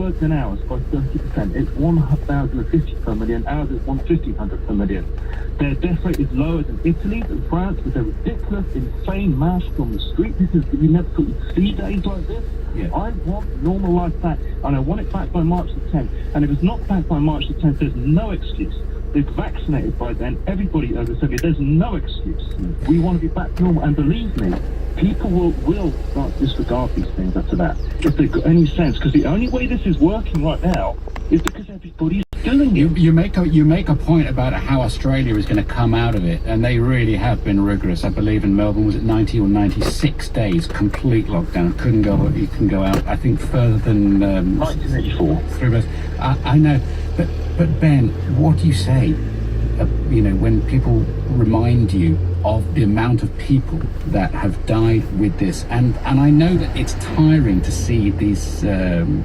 lower than ours by 30%. It's 1,050 per million. Ours is 1,500 per million. Their death rate is lower than Italy's and France with their ridiculous, insane masks on the street. You never thought you'd see days like this. Yeah. I want normal life back, and I want it back by March the 10th. And if it's not back by March the 10th, there's no excuse. They've vaccinated by then, everybody over 70. There's no excuse. We want to be back to normal. And believe me, people will start to disregard these things after that, if they've got any sense. Because the only way this is working right now is because everybody's doing it. You make a point about how Australia is going to come out of it, and they really have been rigorous. I believe in Melbourne, was it 90 or 96 days complete lockdown? You couldn't go out. I think further than 1984. 3 months. I know, but Ben, what do you say? When people remind you of the amount of people that have died with this, and I know that it's tiring to see these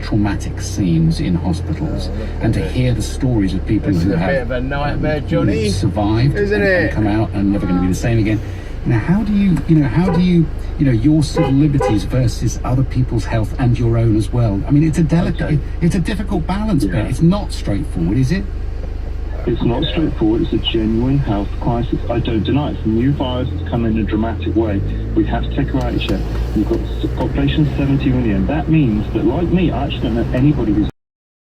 traumatic scenes in hospitals and to hear the stories of people who have a bit of a nightmare, Johnny, survived and come out and never going to be the same again. Now, how do you your civil liberties versus other people's health and your own as well? I mean, it's a delicate, it's a difficult balance, Ben. It's not straightforward, is it? It's not straightforward. It's a genuine health crisis. I don't deny it. It's a new virus that's come in a dramatic way. We have to take a reality check. You've got a population of 70 million. That means that, like me, I actually don't know anybody who's...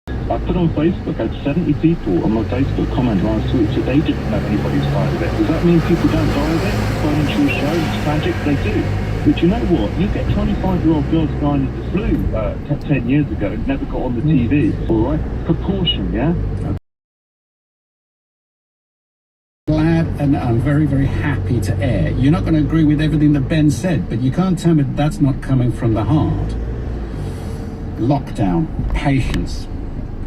I put on Facebook, I had 70 people on my Facebook comment last week, so they didn't know anybody who's died of it. Does that mean people don't die of it? Financial show, it's tragic, they do. But you know what? You get 25-year-old girls dying of the flu 10 years ago, never got on the TV, all right? Proportion, yeah? Glad and I'm very, very happy to air. You're not going to agree with everything that Ben said, but you can't tell me that's not coming from the heart. Lockdown, patience.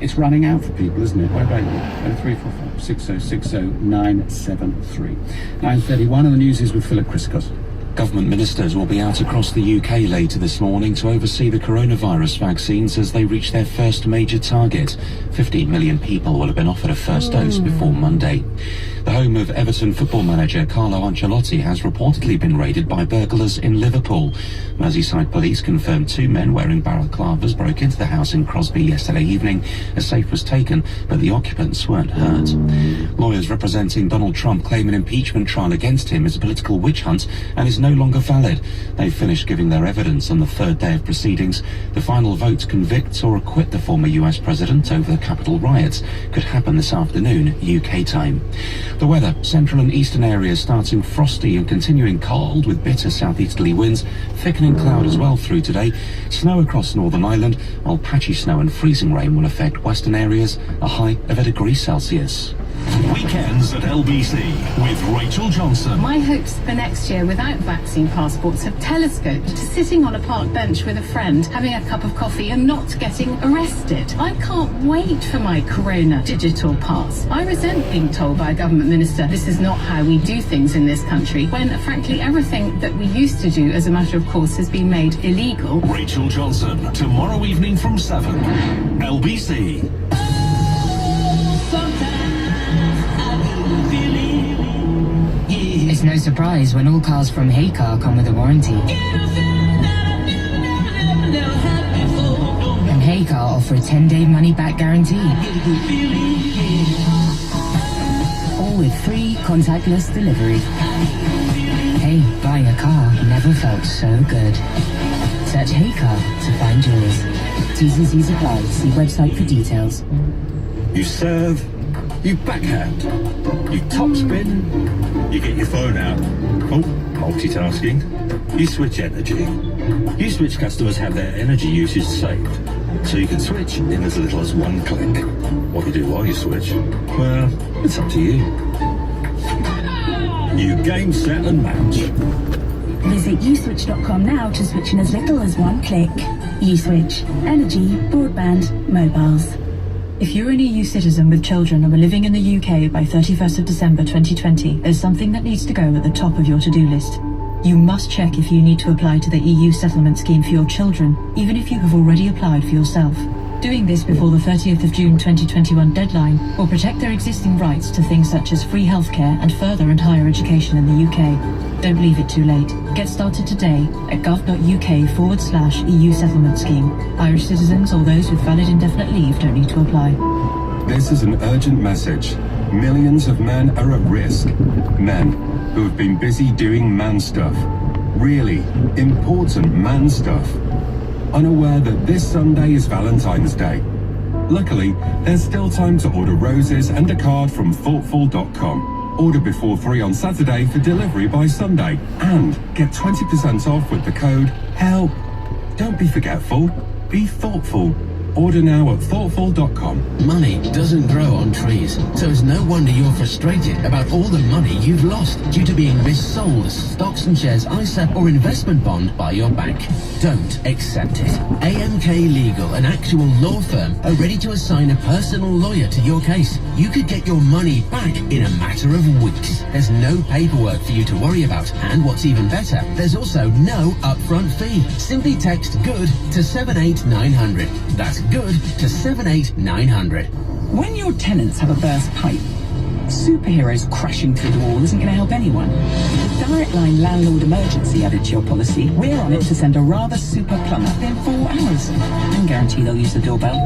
It's running out for people, isn't it? What about you? 0344 6060 973. 9:31, and the news is with Philip Chriscos. Government ministers will be out across the UK later this morning to oversee the coronavirus vaccines as they reach their first major target. 15 million people will have been offered a first dose before Monday. The home of Everton football manager Carlo Ancelotti has reportedly been raided by burglars in Liverpool. Merseyside police confirmed 2 men wearing balaclavas broke into the house in Crosby yesterday evening. A safe was taken, but the occupants weren't hurt. Lawyers representing Donald Trump claim an impeachment trial against him is a political witch hunt and is no longer valid. They've finished giving their evidence on the third day of proceedings. The final vote to convict or acquit the former US president over the Capitol riots could happen this afternoon, UK time. The weather, central and eastern areas starting frosty and continuing cold with bitter southeasterly winds, thickening cloud as well through today. Snow across Northern Ireland, while patchy snow and freezing rain will affect western areas, a high of 1 degree Celsius. Weekends at LBC with Rachel Johnson. My hopes for next year without vaccine passports have telescoped to sitting on a park bench with a friend, having a cup of coffee and not getting arrested. I can't wait for my Corona digital pass. I resent being told by a government minister this is not how we do things in this country, when frankly everything that we used to do as a matter of course has been made illegal. Rachel Johnson, tomorrow evening from 7. LBC. It's no surprise when all cars from Hey Car come with a warranty. And Hey Car offer a 10-day money-back guarantee. All with free contactless delivery. Hey, buying a car never felt so good. Search Hey Car to find yours. T's and C's apply. See website for details. You serve, you backhand, you topspin, you get your phone out. Oh, multitasking. You switch energy. You switch customers have their energy usage saved, so you can switch in as little as 1 click. What you do while you switch, well, it's up to you. You game, set and match. Visit uswitch.com now to switch in as little as 1 click. Uswitch. Energy, broadband, mobiles. If you're an EU citizen with children and were living in the UK by 31st of December 2020, there's something that needs to go at the top of your to-do list. You must check if you need to apply to the EU settlement scheme for your children, even if you have already applied for yourself. Doing this before the 30th of June 2021 deadline will protect their existing rights to things such as free healthcare and further and higher education in the UK. Don't leave it too late. Get started today at gov.uk/EU settlement scheme. Irish citizens or those with valid indefinite leave don't need to apply. This is an urgent message. Millions of men are at risk. Men who have been busy doing man stuff. Really important man stuff. Unaware that this Sunday is Valentine's Day. Luckily, there's still time to order roses and a card from thoughtful.com. Order before 3 on Saturday for delivery by Sunday. And get 20% off with the code HELP. Don't be forgetful. Be thoughtful. Order now at thoughtful.com. Money doesn't grow on trees, so it's no wonder you're frustrated about all the money you've lost due to being missold as stocks and shares ISA or investment bond by your bank. Don't accept it. AMK Legal, an actual law firm, are ready to assign a personal lawyer to your case. You could get your money back in a matter of weeks. There's no paperwork for you to worry about, and what's even better, there's also no upfront fee. Simply text GOOD to 78900. That's GOOD to 78900. When your tenants have a burst pipe, superheroes crashing through the wall isn't going to help anyone. With Direct Line landlord emergency added to your policy, we're on it to send a rather super plumber in 4 hours and guarantee they'll use the doorbell.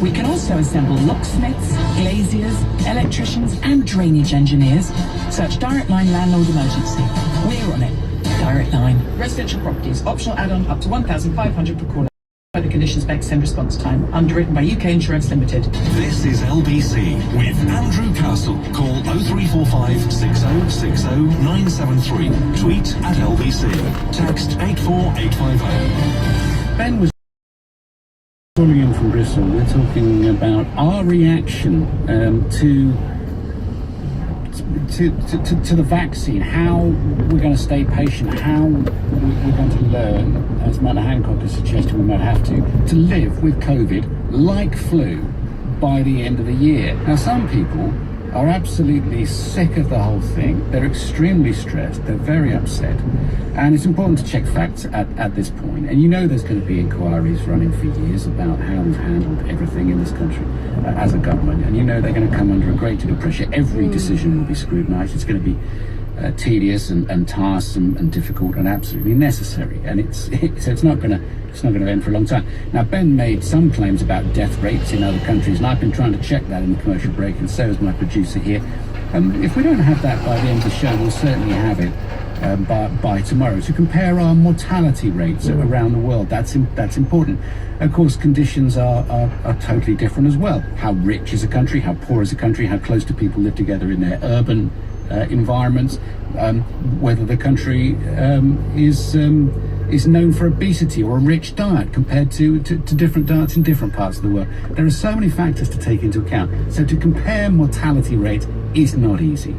We can also assemble locksmiths, glaziers, electricians and drainage engineers. Search Direct Line landlord emergency. We're on it. Direct Line. Residential properties. Optional add-on up to 1,500 per corner. The conditions, specs and response time. Underwritten by UK Insurance Limited. This is LBC with Andrew Castle. Call 0345 6060 973. Tweet at LBC. Text 84850. Ben was calling in from Bristol. We're talking about our reaction to the vaccine, how we're going to stay patient, how we're going to learn, as Matt Hancock has suggested we might have to live with COVID like flu by the end of the year. Now, some people are absolutely sick of the whole thing. They're extremely stressed. They're very upset. And it's important to check facts at this point. And you know there's going to be inquiries running for years about how we've handled everything in this country as a government. And you know they're going to come under a great deal of pressure. Every decision will be scrutinised. It's going to be tedious and tiresome and difficult and absolutely necessary. And it's not going to end for a long time. Now, Ben made some claims about death rates in other countries, and I've been trying to check that in the commercial break, and so has my producer here. If we don't have that by the end of the show, we'll certainly have it by tomorrow, to compare our mortality rates around the world. That's important. Of course, conditions are totally different as well. How rich is a country? How poor is a country? How close do people live together in their urban environments? Whether the country is known for obesity or a rich diet compared to different diets in different parts of the world. There are so many factors to take into account. So to compare mortality rates is not easy.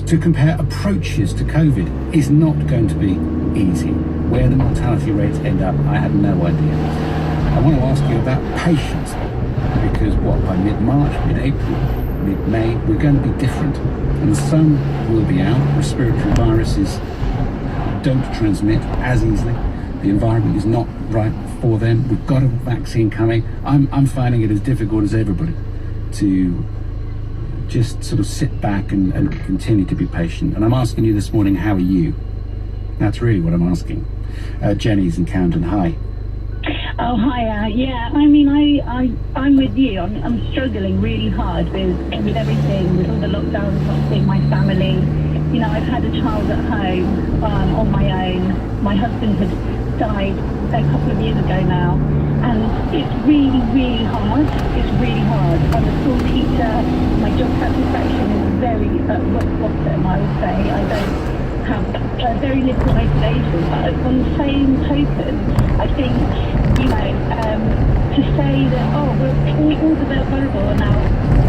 To compare approaches to COVID is not going to be easy. Where the mortality rates end up, I have no idea. I want to ask you about patience, because by mid-March, mid-April, mid-May, we're going to be different. And the sun will be out. Respiratory viruses don't transmit as easily. The environment is not right for them. We've got a vaccine coming. I'm finding it as difficult as everybody to just sort of sit back and continue to be patient. And I'm asking you this morning, how are you? That's really what I'm asking. Jenny's in Camden. Hi. Oh, hi. Yeah, I mean, I'm with you. I'm struggling really hard with everything, with all the lockdowns, not seeing my family. You know, I've had a child at home on my own. My husband had died a couple of years ago now, and it's really, really hard. It's really hard. I'm a school teacher. My job satisfaction is very at rock bottom, I would say. I don't have very little motivation, but on the same token, I think, you know, to say that, oh, we're all the vulnerable are now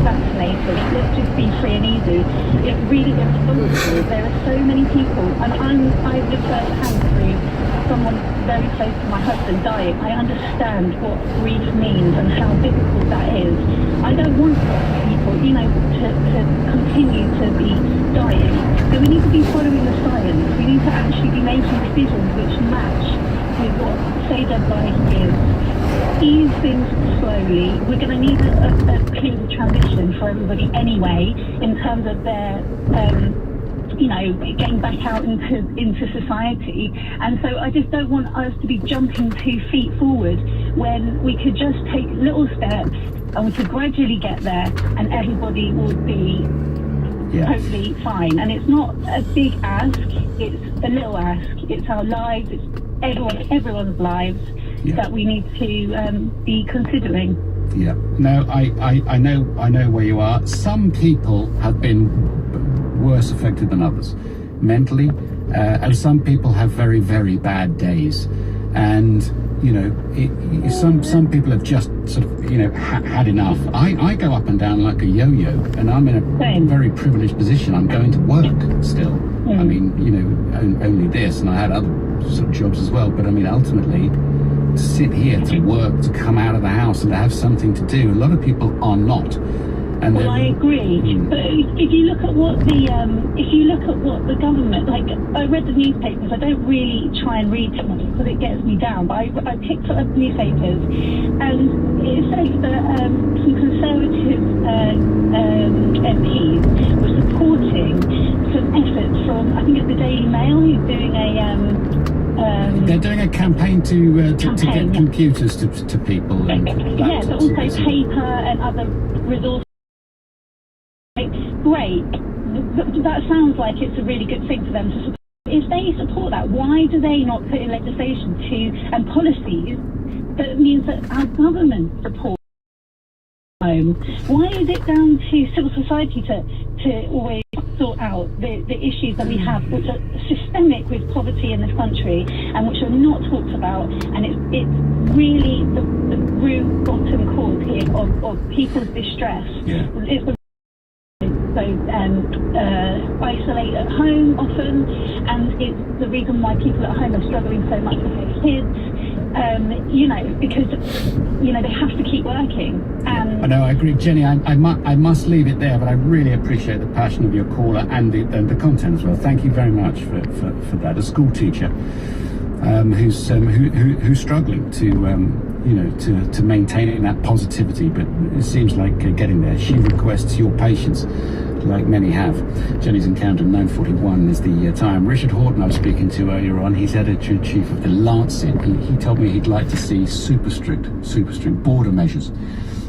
vaccinated, let's just be free and easy, it's really irresponsible. There are so many people, and I've lived firsthand through someone very close to my husband dying. I understand what grief means and how difficult that is. I don't want people, you know, to continue to be dying. So we need to be following the science. We need to actually be making decisions which match with what safe advice is. ease things slowly. We're going to need a clean transition for everybody anyway, in terms of their, getting back out into society. And so I just don't want us to be jumping 2 feet forward when we could just take little steps and we could gradually get there and everybody will be totally fine. And it's not a big ask, it's a little ask. It's our lives, it's everyone's lives that we need to be considering. Yeah. No, I know where you are. Some people have been worse affected than others mentally, and some people have very, very bad days. And some people have just sort of had enough. I go up and down like a yo-yo, and I'm in a very privileged position. I'm going to work still. I mean, only this, and I had other sort of jobs as well, but I mean, ultimately, to sit here, to work, to come out of the house and to have something to do, a lot of people are not. And well, I agree. But if you look at what the government, like, I read the newspapers. I don't really try and read too much because it gets me down. But I picked up newspapers, and it says that some Conservative MPs were supporting some efforts from, I think it's the Daily Mail, who's doing they're doing a campaign to get computers to people. And but also paper and other resources. Great. That sounds like it's a really good thing for them to support. If they support that, why do they not put in legislation and policies that means that our government supports home? Why is it down to civil society to always sort out the issues that we have, which are systemic with poverty in this country and which are not talked about? And it's really the root bottom cause here of people's distress. It's the isolate at home often, and it's the reason why people at home are struggling so much with their kids, because they have to keep working. And I know, I agree, Jenny. I must leave it there, but I really appreciate the passion of your caller and the content as well. Thank you very much for that. A school teacher who's struggling to maintain that positivity, but it seems like getting there. She requests your patience, like many have. Jenny's encounter 9:41 is the time. Richard Horton I was speaking to earlier on, he's editor-in-chief of the Lancet. He told me he'd like to see super strict border measures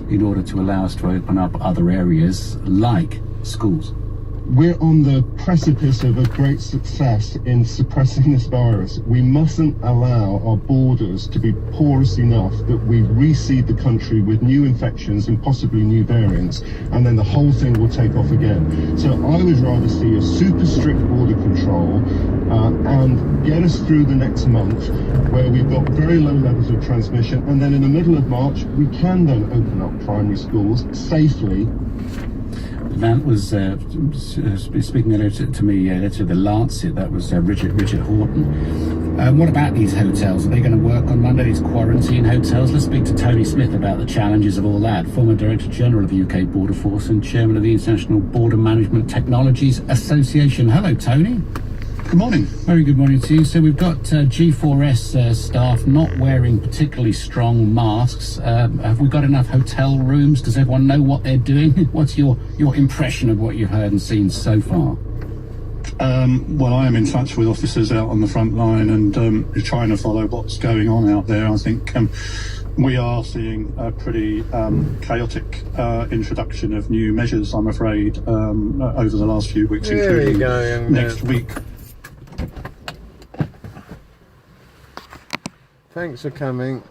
in order to allow us to open up other areas like schools. We're on the precipice of a great success in suppressing this virus. We mustn't allow our borders to be porous enough that we reseed the country with new infections and possibly new variants, and then the whole thing will take off again. So I would rather see a super strict border control and get us through the next month where we've got very low levels of transmission, and then in the middle of March we can then open up primary schools safely. That was speaking earlier to me, to the Lancet. That was Richard Horton. What about these hotels? Are they going to work on Monday, these quarantine hotels? Let's speak to Tony Smith about the challenges of all that. Former Director General of the UK Border Force and Chairman of the International Border Management Technologies Association. Hello, Tony. Good morning. Very good morning to you. So we've got G4S staff not wearing particularly strong masks. Have we got enough hotel rooms? Does everyone know what they're doing? What's your impression of what you've heard and seen so far? Well, I am in touch with officers out on the front line and trying to follow what's going on out there. I think we are seeing a pretty chaotic introduction of new measures, I'm afraid, over the last few weeks, including next week. Thanks for coming.